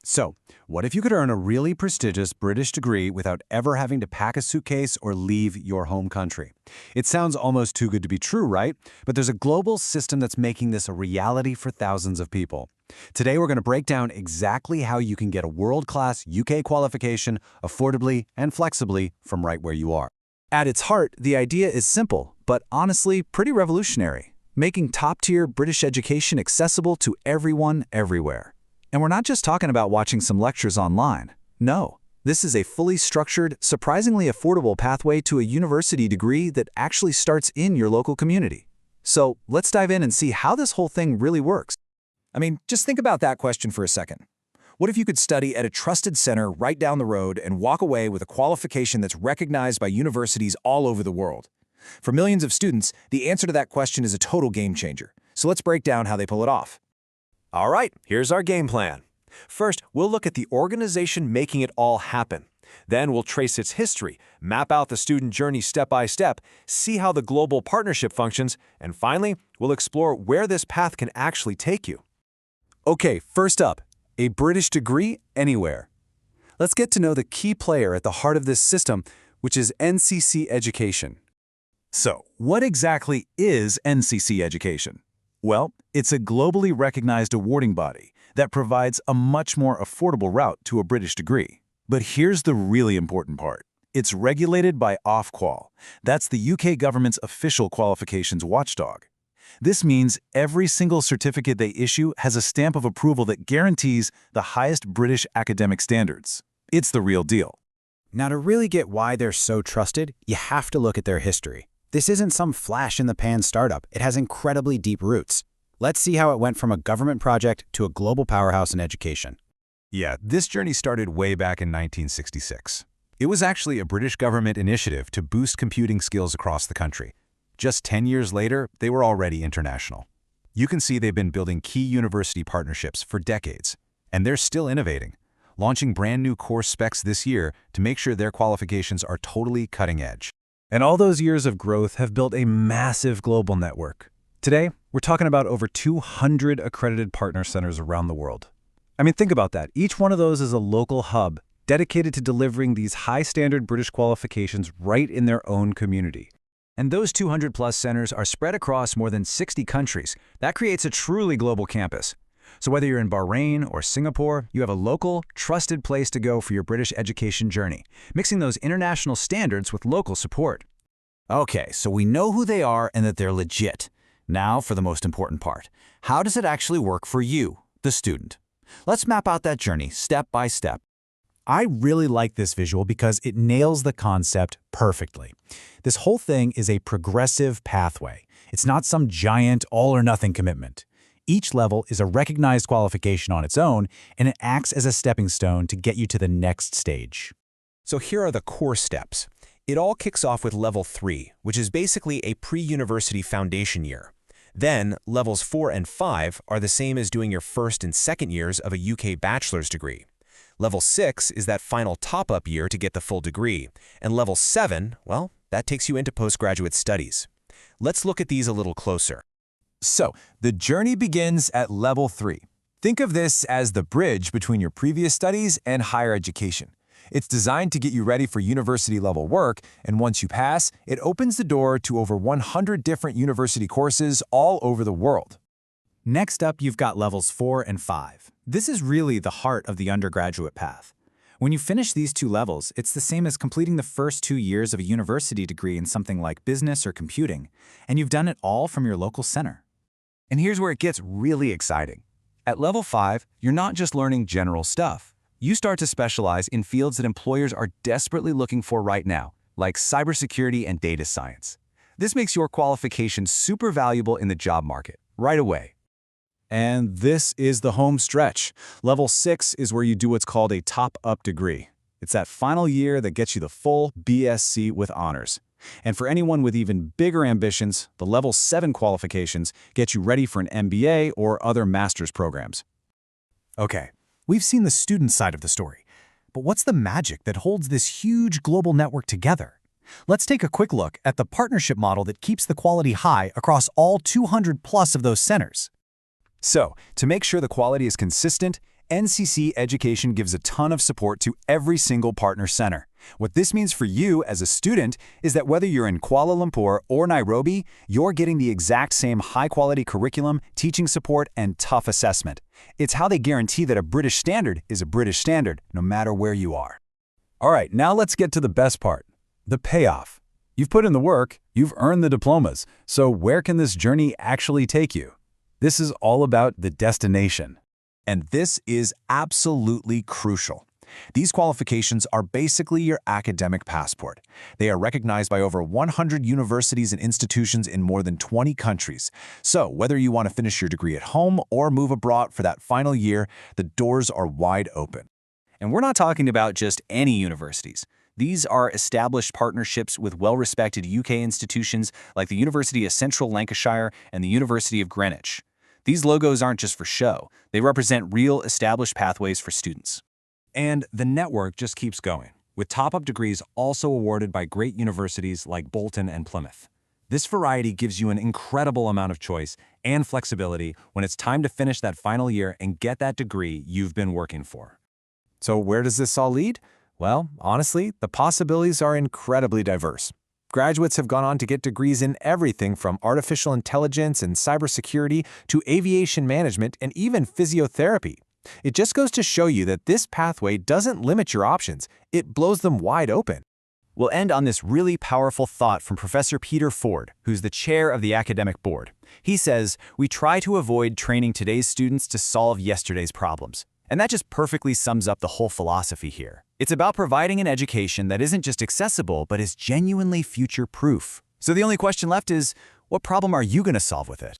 So, what if you could earn a really prestigious British degree without ever having to pack a suitcase or leave your home country? It sounds almost too good to be true, right? But there's a global system that's making this a reality for thousands of people. Today, we're going to break down exactly how you can get a world-class UK qualification affordably and flexibly from right where you are. At its heart, the idea is simple, but honestly pretty revolutionary, making top-tier British education accessible to everyone, everywhere. And we're not just talking about watching some lectures online. No, this is a fully structured, surprisingly affordable pathway to a university degree that actually starts in your local community. So let's dive in and see how this whole thing really works. I mean, just think about that question for a second. What if you could study at a trusted center right down the road and walk away with a qualification that's recognized by universities all over the world? For millions of students, the answer to that question is a total game changer. So let's break down how they pull it off. All right, here's our game plan. First, we'll look at the organization making it all happen. Then we'll trace its history, map out the student journey step by step, see how the global partnership functions, and finally, we'll explore where this path can actually take you. Okay, first up, a British degree anywhere. Let's get to know the key player at the heart of this system, which is NCC education. So, what exactly is NCC education? Well, it's a globally recognized awarding body that provides a much more affordable route to a British degree. But here's the really important part. It's regulated by Ofqual. That's the UK government's official qualifications watchdog. This means every single certificate they issue has a stamp of approval that guarantees the highest British academic standards. It's the real deal. Now, to really get why they're so trusted, you have to look at their history. This isn't some flash-in-the-pan startup. It has incredibly deep roots. Let's see how it went from a government project to a global powerhouse in education. Yeah, this journey started way back in 1966. It was actually a British government initiative to boost computing skills across the country. Just 10 years later, they were already international. You can see they've been building key university partnerships for decades, and they're still innovating, launching brand new course specs this year to make sure their qualifications are totally cutting edge. And all those years of growth have built a massive global network. Today, we're talking about over 200 accredited partner centers around the world. I mean, think about that. Each one of those is a local hub dedicated to delivering these high-standard British qualifications right in their own community. And those 200-plus centers are spread across more than 60 countries. That creates a truly global campus. So whether you're in Bahrain or Singapore, you have a local, trusted place to go for your British education journey, mixing those international standards with local support. Okay, so we know who they are and that they're legit. Now for the most important part. How does it actually work for you, the student? Let's map out that journey step by step. I really like this visual because it nails the concept perfectly. This whole thing is a progressive pathway. It's not some giant all-or-nothing commitment. Each level is a recognized qualification on its own, and it acts as a stepping stone to get you to the next stage. So here are the core steps. It all kicks off with Level 3, which is basically a pre-university foundation year. Then, Levels 4 and 5 are the same as doing your first and second years of a UK bachelor's degree. Level 6 is that final top-up year to get the full degree. And Level 7, well, that takes you into postgraduate studies. Let's look at these a little closer. So, the journey begins at Level 3. Think of this as the bridge between your previous studies and higher education. It's designed to get you ready for university-level work, and once you pass, it opens the door to over 100 different university courses all over the world. Next up, you've got Levels 4 and 5. This is really the heart of the undergraduate path. When you finish these two levels, it's the same as completing the first 2 years of a university degree in something like business or computing, and you've done it all from your local center. And here's where it gets really exciting. At Level 5, you're not just learning general stuff. You start to specialize in fields that employers are desperately looking for right now, like cybersecurity and data science. This makes your qualification super valuable in the job market, right away. And this is the home stretch. Level 6 is where you do what's called a top-up degree. It's that final year that gets you the full BSc with honors. And for anyone with even bigger ambitions, the Level 7 qualifications get you ready for an MBA or other master's programs. Okay, we've seen the student side of the story. But what's the magic that holds this huge global network together? Let's take a quick look at the partnership model that keeps the quality high across all 200+ of those centers. So, to make sure the quality is consistent, NCC Education gives a ton of support to every single partner center. What this means for you as a student is that whether you're in Kuala Lumpur or Nairobi, you're getting the exact same high-quality curriculum, teaching support, and tough assessment. It's how they guarantee that a British standard is a British standard, no matter where you are. All right, now let's get to the best part, the payoff. You've put in the work, you've earned the diplomas, so where can this journey actually take you? This is all about the destination. And this is absolutely crucial. These qualifications are basically your academic passport. They are recognized by over 100 universities and institutions in more than 20 countries. So whether you want to finish your degree at home or move abroad for that final year, the doors are wide open. And we're not talking about just any universities. These are established partnerships with well-respected UK institutions like the University of Central Lancashire and the University of Greenwich. These logos aren't just for show. They represent real established pathways for students. And the network just keeps going, with top-up degrees also awarded by great universities like Bolton and Plymouth. This variety gives you an incredible amount of choice and flexibility when it's time to finish that final year and get that degree you've been working for. So where does this all lead? Well, honestly, the possibilities are incredibly diverse. Graduates have gone on to get degrees in everything from artificial intelligence and cybersecurity to aviation management and even physiotherapy. It just goes to show you that this pathway doesn't limit your options, it blows them wide open. We'll end on this really powerful thought from Professor Peter Ford, who's the chair of the academic board. He says, "We try to avoid training today's students to solve yesterday's problems." And that just perfectly sums up the whole philosophy here. It's about providing an education that isn't just accessible, but is genuinely future-proof. So the only question left is, what problem are you going to solve with it?